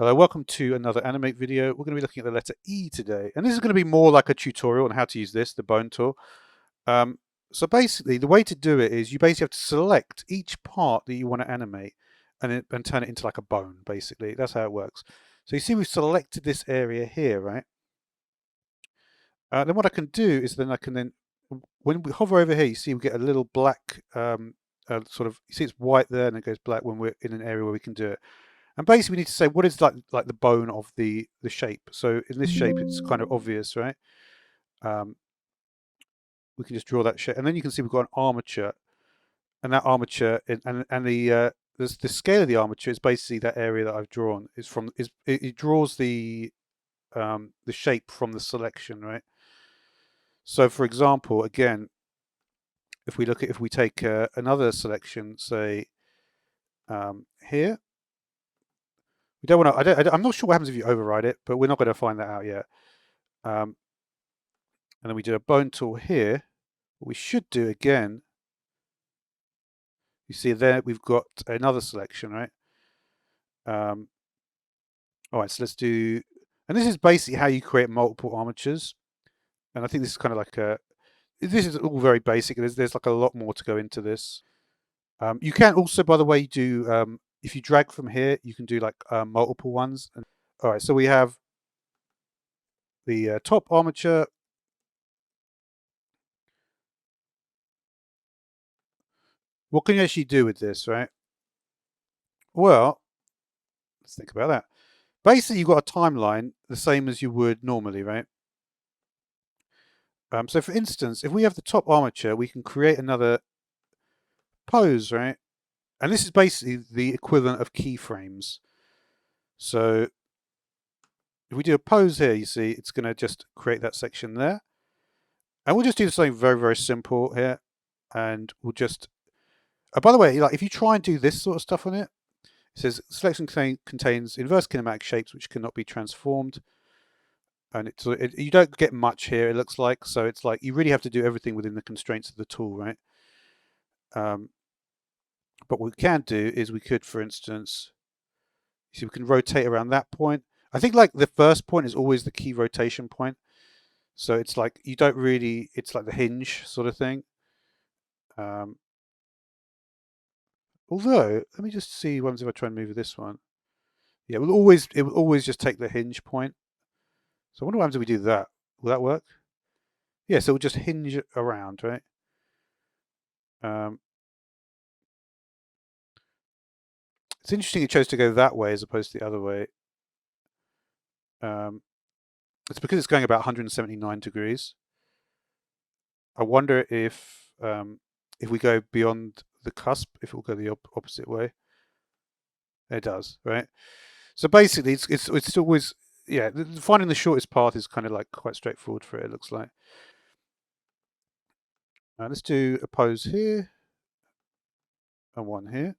Hello, welcome to another Animate video. We're going to be looking at the letter E today, and this is going to be more like a tutorial on how to use this, the bone tool. So basically, the way to do it is you basically have to select each part that you want to animate and turn it into like a bone, basically. That's how it works. So you see we've selected this area here, right? Then what I can do is when we hover over here, you see we get a little black, sort of, you see it's white there and it goes black when we're in an area where we can do it. And basically we need to say what is like the bone of the shape. So in this shape, it's kind of obvious, right? We can just draw that shape. And then you can see we've got an armature. And that armature, and the scale of the armature is basically that area that I've drawn. It draws the shape from the selection, right? So for example, again, if we take another selection, say here, we don't want to. I'm not sure what happens if you override it, but we're not going to find that out yet. And then we do a bone tool here. What we should do again, you see there we've got another selection, right? All right, so let's do, and this is basically how you create multiple armatures. And I think this is kind of like this is all very basic. There's like a lot more to go into this. You can also, by the way, do if you drag from here, you can do like multiple ones. All right, so we have the top armature. What can you actually do with this, right? Well, let's think about that. Basically, you've got a timeline the same as you would normally, right? So for instance, if we have the top armature, we can create another pose, right? And this is basically the equivalent of keyframes. So if we do a pose here, you see it's going to just create that section there. And we'll just do something very, very simple here. And we'll just, by the way, like if you try and do this sort of stuff on it, it says selection contains inverse kinematic shapes which cannot be transformed. And you don't get much here, it looks like. So it's like you really have to do everything within the constraints of the tool, right? But what we can do is we could, for instance, you see we can rotate around that point. I think like the first point is always the key rotation point. So it's like you don't really, it's like the hinge sort of thing. Although, let me just see if I try and move this one. Yeah, it will always just take the hinge point. So I wonder what happens if we do that. Will that work? Yeah, so it will just hinge around, right? It's interesting it chose to go that way as opposed to the other way. It's because it's going about 179 degrees. I wonder if we go beyond the cusp, if it will go the opposite way. It does, right? So basically, it's always, yeah, finding the shortest path is kind of like quite straightforward for it, it looks like. Let's do a pose here and one here.